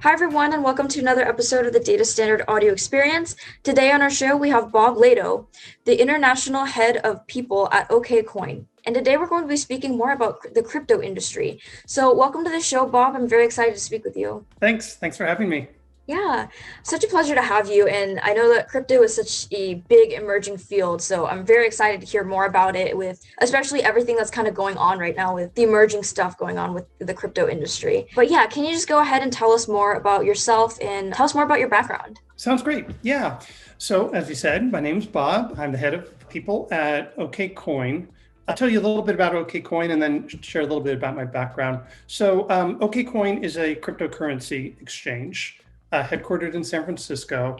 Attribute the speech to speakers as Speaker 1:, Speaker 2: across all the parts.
Speaker 1: Hi, everyone, and welcome to another episode of the Data Standard Audio Experience. Today on our show, we have Bob Lehto, the International Head of People at OKCoin. And today we're going to be speaking more about the crypto industry. So welcome to the show, Bob. I'm very excited to speak with you.
Speaker 2: Thanks for having me.
Speaker 1: Yeah, such a pleasure to have you. And I know that crypto is such a big emerging field, so I'm very excited to hear more about it with especially everything that's kind of going on right now with the emerging stuff going on with the crypto industry. But yeah, can you just go ahead and tell us more about yourself and tell us more about your background?
Speaker 2: Sounds great. Yeah. So as you said, my name's Bob. I'm the head of people at OKCoin. I'll tell you a little bit about OKCoin and then share a little bit about my background. So OKCoin is a cryptocurrency exchange headquartered in San Francisco.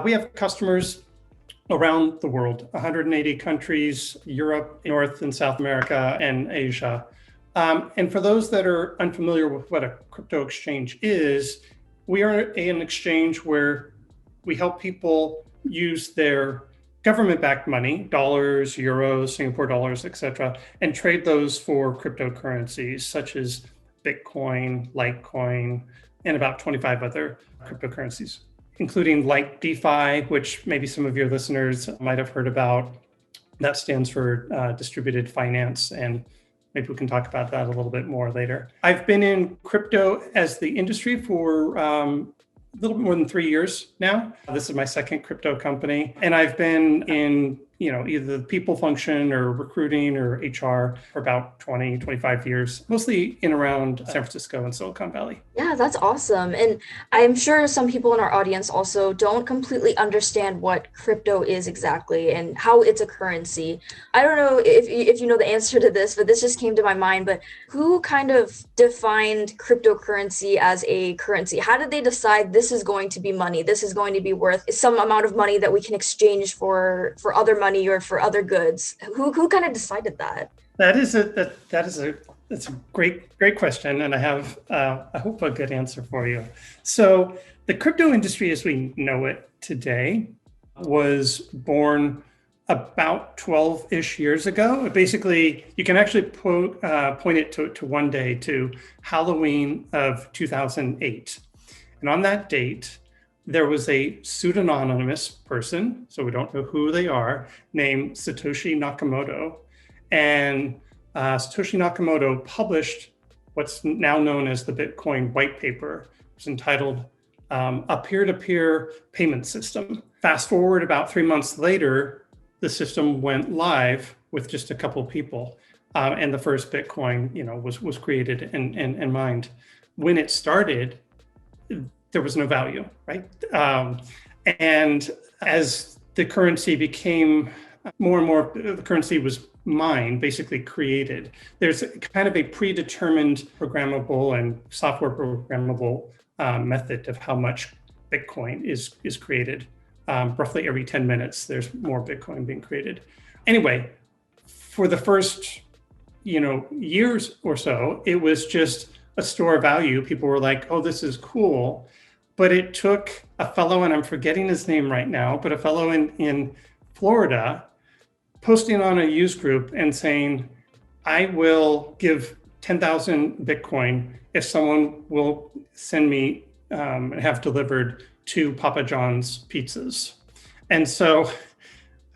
Speaker 2: We have customers around the world, 180 countries, Europe, North and South America, and Asia. And for those that are unfamiliar with what a crypto exchange is, we are an exchange where we help people use their government-backed money, dollars, euros, Singapore dollars, et cetera, and trade those for cryptocurrencies such as Bitcoin, Litecoin, and about 25 other cryptocurrencies, including like DeFi, which maybe some of your listeners might have heard about. That stands for distributed finance, and maybe we can talk about that a little bit more later. I've been in crypto as the industry for a little bit more than 3 years now. This is my second crypto company, and I've been in either the people function or recruiting or HR for about 20, 25 years, mostly in around San Francisco and Silicon Valley.
Speaker 1: Yeah, that's awesome. And I'm sure some people in our audience also don't completely understand what crypto is exactly and how it's a currency. I don't know if you know the answer to this, but this just came to my mind. But who kind of defined cryptocurrency as a currency? How did they decide this is going to be money? This is going to be worth some amount of money that we can exchange for other money or for other goods? Who kind of decided that?
Speaker 2: That's a great question, and I have I hope a good answer for you. So the crypto industry as we know it today was born about 12-ish years ago. Basically, you can actually point it to one day, to Halloween of 2008. And on that date, there was a pseudonymous person, so we don't know who they are, named Satoshi Nakamoto. And Satoshi Nakamoto published what's now known as the Bitcoin white paper. It's entitled A Peer-to-Peer Payment System. Fast forward about 3 months later, the system went live with just a couple people. And the first Bitcoin, was created and mined. When it started, there was no value, right? And as the currency became more and more, the currency was mined, basically created. There's kind of a predetermined programmable and software programmable method of how much Bitcoin is created. Roughly every 10 minutes, there's more Bitcoin being created. Anyway, for the first, years or so, it was just a store of value. People were like, oh, this is cool. But it took a fellow, and I'm forgetting his name right now, but a fellow in Florida posting on a use group and saying, I will give 10,000 Bitcoin if someone will send me and have delivered 2 Papa John's pizzas. And so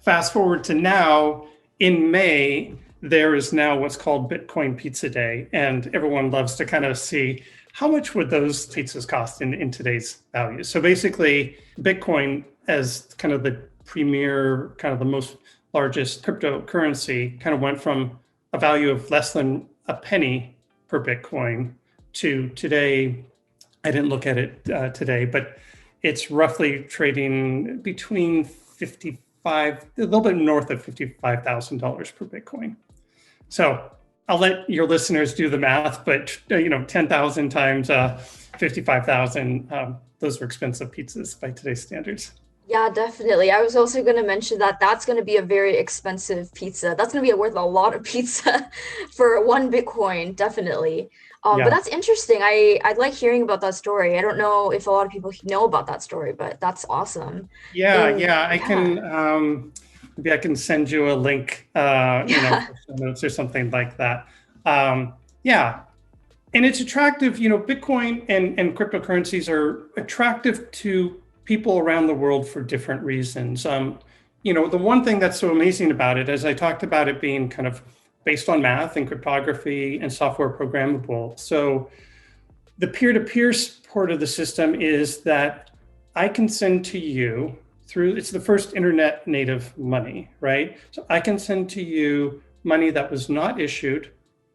Speaker 2: fast forward to now, in May, there is now what's called Bitcoin Pizza Day. And everyone loves to kind of see how much would those pizzas cost in today's value. So basically, Bitcoin as kind of the premier, kind of the most largest cryptocurrency, kind of went from a value of less than a penny per Bitcoin to today. I didn't look at it today, but it's roughly trading between a little bit north of $55,000 per Bitcoin. So I'll let your listeners do the math, but 10,000 times 55,000, those are expensive pizzas by today's standards.
Speaker 1: Yeah, definitely. I was also going to mention that that's going to be a very expensive pizza. That's going to be worth a lot of pizza for 1 Bitcoin, definitely. But
Speaker 2: Yeah,
Speaker 1: that's interesting. I'd like hearing about that story. I don't know if a lot of people know about that story, but that's awesome. And
Speaker 2: yeah. I
Speaker 1: yeah,
Speaker 2: can maybe I can send you a link,
Speaker 1: yeah,
Speaker 2: for show notes or something like that. Yeah, And it's attractive, Bitcoin and cryptocurrencies are attractive to people around the world for different reasons. The one thing that's so amazing about it, as I talked about it being kind of based on math and cryptography and software programmable. So the peer-to-peer part of the system is that I can send to you it's the first internet native money, right? So I can send to you money that was not issued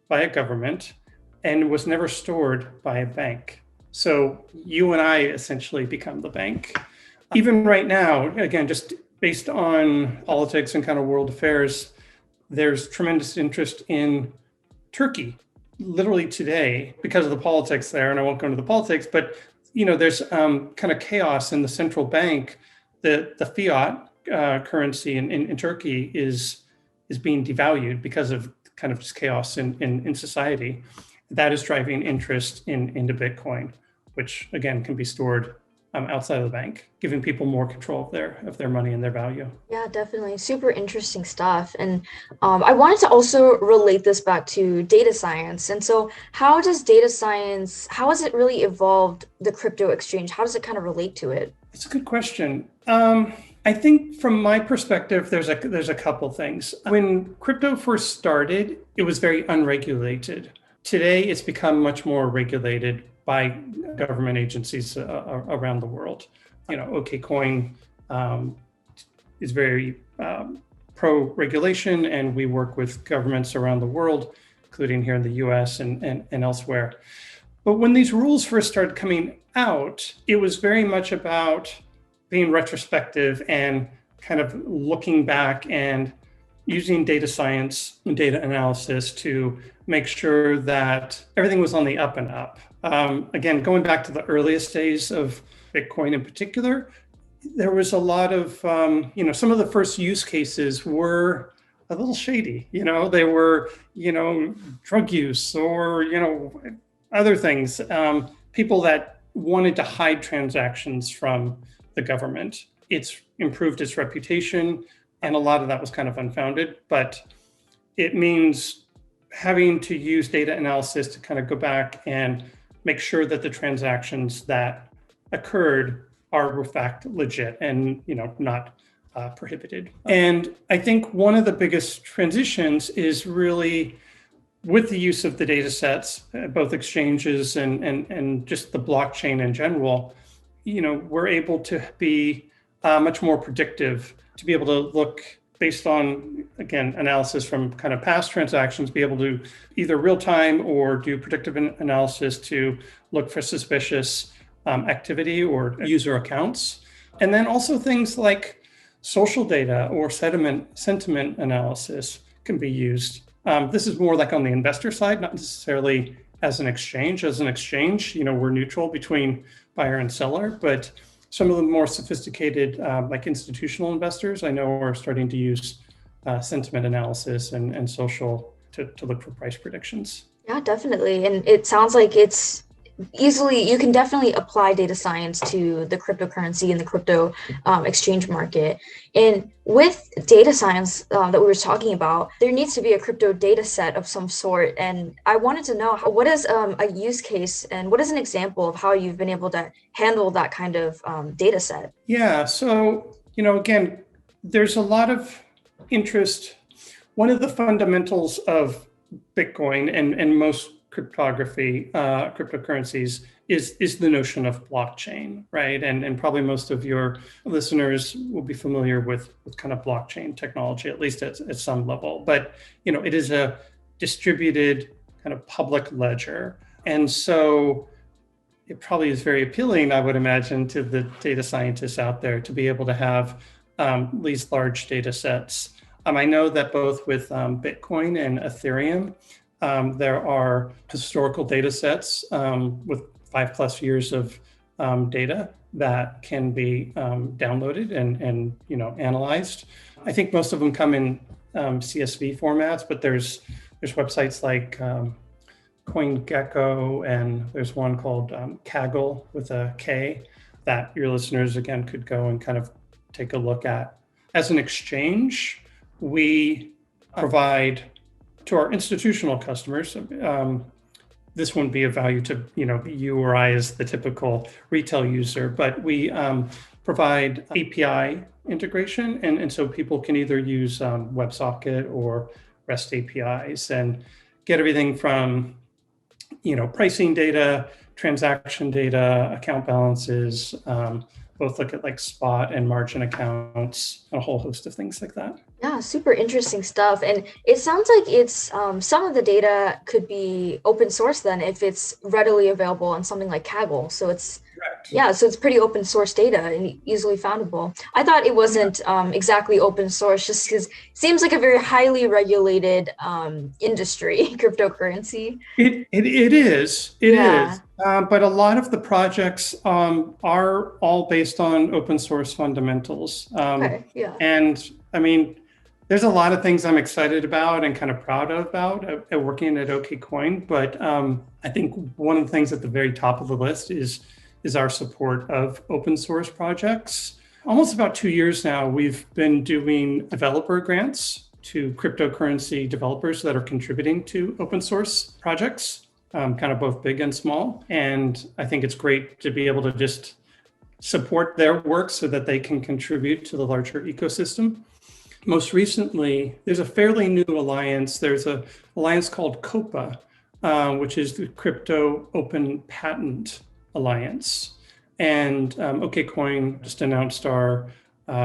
Speaker 2: by a government and was never stored by a bank. So you and I essentially become the bank. Even right now, again, just based on politics and kind of world affairs, there's tremendous interest in Turkey, literally today, because of the politics there. And I won't go into the politics, but there's kind of chaos in the central bank. The fiat currency in Turkey is being devalued because of kind of just chaos in society. That is driving interest into Bitcoin, which again can be stored outside of the bank, giving people more control of their money and their value.
Speaker 1: Yeah, definitely. Super interesting stuff. And I wanted to also relate this back to data science. And so, how does data science, how has it really evolved the crypto exchange? How does it kind of relate to it?
Speaker 2: It's a good question. I think from my perspective, there's a couple things. When crypto first started, it was very unregulated. Today, it's become much more regulated by government agencies around the world. OKCoin is very pro-regulation, and we work with governments around the world, including here in the US and elsewhere. But when these rules first started coming out, it was very much about being retrospective and kind of looking back and using data science and data analysis to make sure that everything was on the up and up. Again, going back to the earliest days of Bitcoin in particular, there was a lot of, some of the first use cases were a little shady. They were, drug use or, other things, people that wanted to hide transactions from the government. It's improved its reputation, and a lot of that was kind of unfounded, but it means having to use data analysis to kind of go back and make sure that the transactions that occurred are in fact legit and not prohibited. And I think one of the biggest transitions is really with the use of the data sets, both exchanges and just the blockchain in general. We're able to be much more predictive, to be able to look based on, again, analysis from kind of past transactions, be able to either real time or do predictive analysis to look for suspicious activity or user accounts. And then also things like social data or sentiment analysis can be used. This is more like on the investor side, not necessarily as an exchange. As an exchange, we're neutral between buyer and seller, but some of the more sophisticated, like institutional investors, I know are starting to use sentiment analysis and social to look for price predictions.
Speaker 1: Yeah, definitely. And it sounds like you can definitely apply data science to the cryptocurrency and the crypto exchange market. And with data science that we were talking about, there needs to be a crypto data set of some sort. And I wanted to know what is a use case and what is an example of how you've been able to handle that kind of data set?
Speaker 2: Yeah. So, again, there's a lot of interest. One of the fundamentals of Bitcoin and most cryptocurrencies is the notion of blockchain, right? And probably most of your listeners will be familiar with kind of blockchain technology, at least at some level. But it is a distributed kind of public ledger, and so it probably is very appealing, I would imagine, to the data scientists out there to be able to have these large data sets. I know that both with Bitcoin and Ethereum, there are historical data sets with 5+ years of data that can be downloaded and analyzed. I think most of them come in CSV formats, but there's websites like CoinGecko, and there's one called Kaggle with a K that your listeners again could go and kind of take a look at. As an exchange, we provide to our institutional customers, the this wouldn't be of value to you or I as the typical retail user, but we provide API integration, and so people can either use WebSocket or REST APIs and get everything from pricing data, transaction data, account balances, both look at like spot and margin accounts, a whole host of things like that.
Speaker 1: Yeah, super interesting stuff. And it sounds like it's some of the data could be open source then if it's readily available on something like Kaggle. So it's
Speaker 2: Correct.
Speaker 1: yeah, so it's pretty open source data and easily foundable. I thought it wasn't exactly open source just because it seems like a very highly regulated industry, cryptocurrency.
Speaker 2: It is. It
Speaker 1: Yeah.
Speaker 2: is. But a lot of the projects are all based on open source fundamentals.
Speaker 1: Okay. Yeah.
Speaker 2: And I mean, there's a lot of things I'm excited about and kind of proud about at working at OKCoin. But I think one of the things at the very top of the list is our support of open source projects. Almost about 2 years now, we've been doing developer grants to cryptocurrency developers that are contributing to open source projects, kind of both big and small. And I think it's great to be able to just support their work so that they can contribute to the larger ecosystem. Most recently, there's a fairly new alliance. There's an alliance called COPA, which is the Crypto Open Patent Alliance. And OKCoin just announced our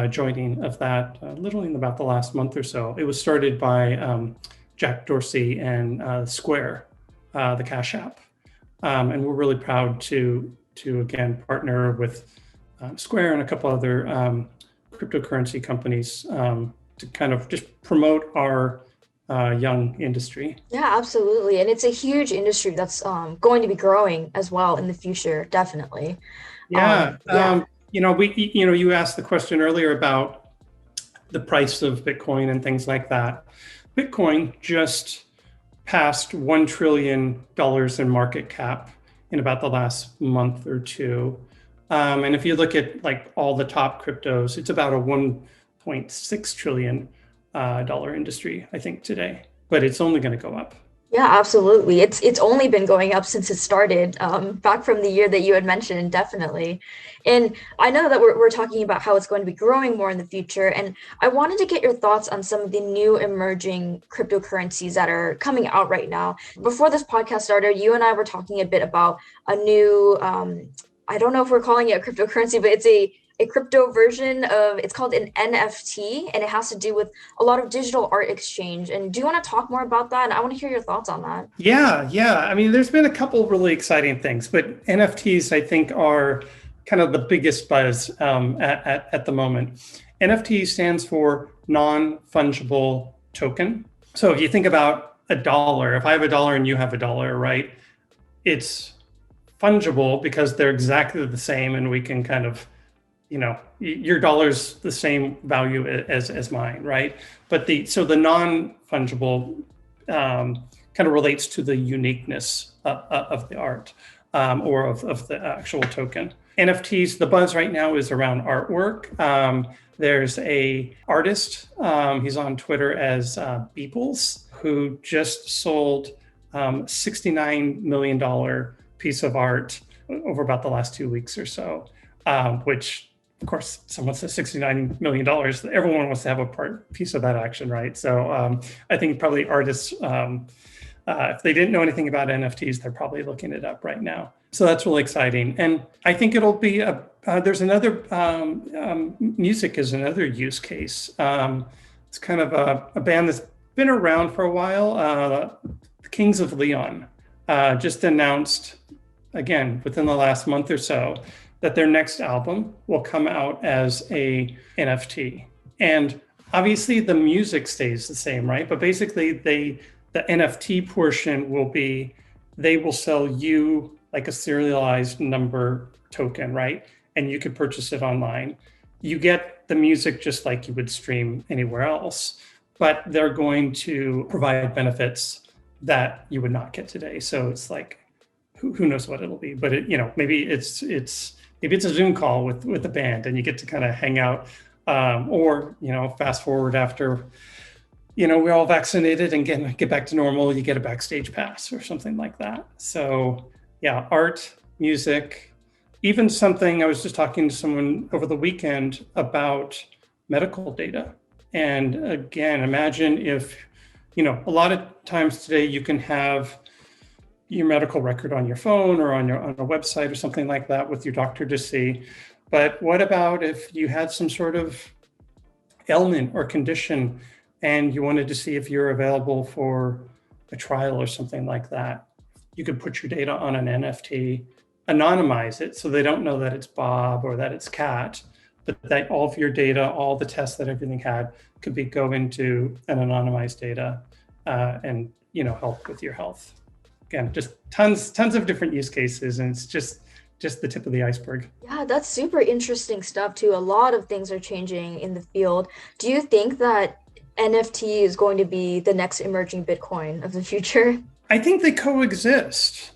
Speaker 2: joining of that literally in about the last month or so. It was started by Jack Dorsey and Square, the Cash App. And we're really proud to again partner with Square and a couple other cryptocurrency companies to kind of just promote our young industry.
Speaker 1: Yeah, absolutely. And it's a huge industry that's going to be growing as well in the future, definitely.
Speaker 2: Yeah.
Speaker 1: Yeah.
Speaker 2: You asked the question earlier about the price of Bitcoin and things like that. Bitcoin just passed $1 trillion in market cap in about the last month or two. And if you look at like all the top cryptos, it's about a $1.6 trillion industry, I think, today, but it's only going to go up.
Speaker 1: Yeah, absolutely. It's only been going up since it started, back from the year that you had mentioned, definitely. And I know that we're talking about how it's going to be growing more in the future. And I wanted to get your thoughts on some of the new emerging cryptocurrencies that are coming out right now. Before this podcast started, you and I were talking a bit about a new, I don't know if we're calling it a cryptocurrency, but it's a crypto version of it's called an NFT, and it has to do with a lot of digital art exchange. And do you want to talk more about that? And I want to hear your thoughts on that.
Speaker 2: Yeah. I mean, there's been a couple really exciting things, but NFTs, I think, are kind of the biggest buzz at the moment. NFT stands for non-fungible token. So if you think about a dollar, if I have a dollar and you have a dollar, right? It's fungible because they're exactly the same, and we can kind of your dollar's the same value as mine, right? But the non-fungible kind of relates to the uniqueness of the art or of the actual token. NFTs, the buzz right now is around artwork. There's a artist, he's on Twitter as Beeples, who just sold $69 million piece of art over about the last 2 weeks or so, which, of course, someone says $69 million. Everyone wants to have a piece of that action, right? So I think probably artists, if they didn't know anything about NFTs, they're probably looking it up right now. So that's really exciting. And I think it'll be, there's another, music is another use case. It's kind of a band that's been around for a while. The Kings of Leon just announced, again, within the last month or so, that their next album will come out as a NFT. And obviously the music stays the same, right? But basically the NFT portion will be, they will sell you like a serialized number token, right? And you could purchase it online. You get the music just like you would stream anywhere else, but they're going to provide benefits that you would not get today. So it's like, who knows what it'll be, but maybe it's a Zoom call with the band and you get to kind of hang out, or fast forward after we're all vaccinated and get back to normal, you get a backstage pass or something like that. So yeah, art, music, even something, I was just talking to someone over the weekend about medical data. And again, imagine if, a lot of times today you can have your medical record on your phone or on a website or something like that with your doctor to see. But what about if you had some sort of ailment or condition and you wanted to see if you're available for a trial or something like that? You could put your data on an NFT, anonymize it so they don't know that it's Bob or that it's Kat, but that all of your data, all the tests that everything had could go into an anonymized data and help with your health. Again, just tons of different use cases, and it's just the tip of the iceberg.
Speaker 1: Yeah, that's super interesting stuff too. A lot of things are changing in the field. Do you think that NFT is going to be the next emerging Bitcoin of the future?
Speaker 2: I think they coexist.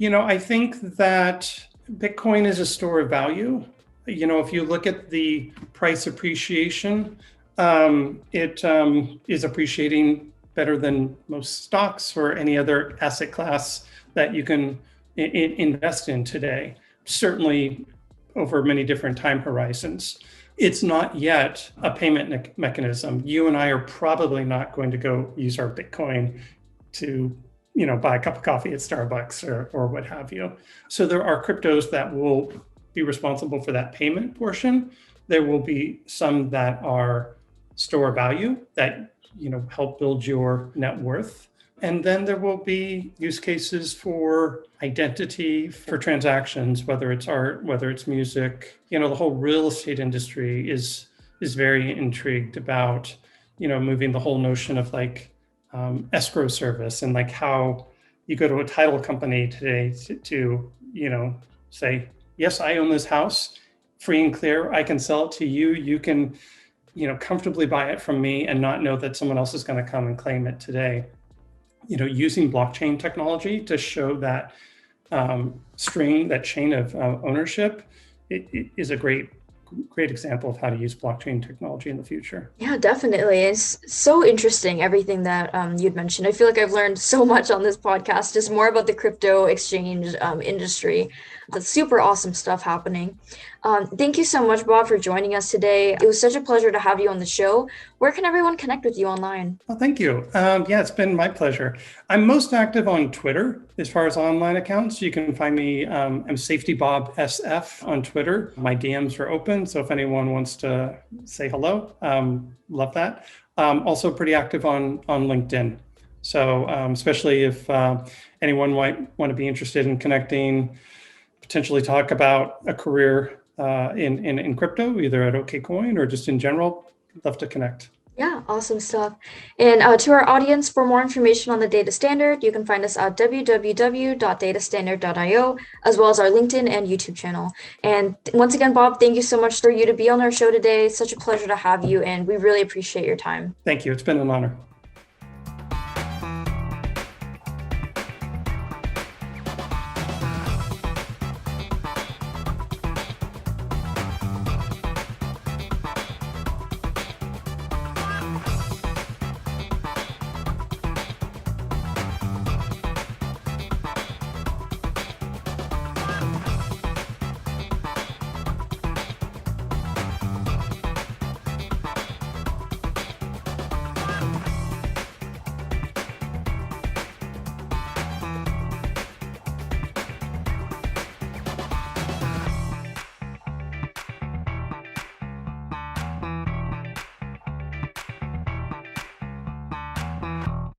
Speaker 2: I think that Bitcoin is a store of value. If you look at the price appreciation, it is appreciating better than most stocks or any other asset class that you can invest in today, certainly over many different time horizons. It's not yet a payment mechanism. You and I are probably not going to go use our Bitcoin to buy a cup of coffee at Starbucks or what have you. So there are cryptos that will be responsible for that payment portion. There will be some that are store value that help build your net worth. And then there will be use cases for identity, for transactions, whether it's art, whether it's music. The whole real estate industry is very intrigued about, moving the whole notion of escrow service and how you go to a title company today to say, yes, I own this house, free and clear. I can sell it to you. You can, comfortably buy it from me and not know that someone else is going to come and claim it today. Using blockchain technology to show that that chain of ownership, it is a great example of how to use blockchain technology in the future.
Speaker 1: Yeah, definitely. It's so interesting, everything that you'd mentioned. I feel like I've learned so much on this podcast, just more about the crypto exchange industry. That's super awesome stuff happening. Thank you so much, Bob, for joining us today. It was such a pleasure to have you on the show. Where can everyone connect with you online?
Speaker 2: Well, thank you. Yeah, it's been my pleasure. I'm most active on Twitter as far as online accounts. You can find me, I'm SafetyBobSF on Twitter. My DMs are open, so if anyone wants to say hello, love that. Also pretty active on LinkedIn. So especially if anyone might want to be interested in connecting, potentially talk about a career in crypto, either at OKCoin or just in general, love to connect.
Speaker 1: Yeah, awesome stuff. And to our audience, for more information on the data standard, you can find us at www.datastandard.io, as well as our LinkedIn and YouTube channel. And once again, Bob, thank you so much for you to be on our show today. Such a pleasure to have you, and we really appreciate your time.
Speaker 2: Thank you. It's been an honor.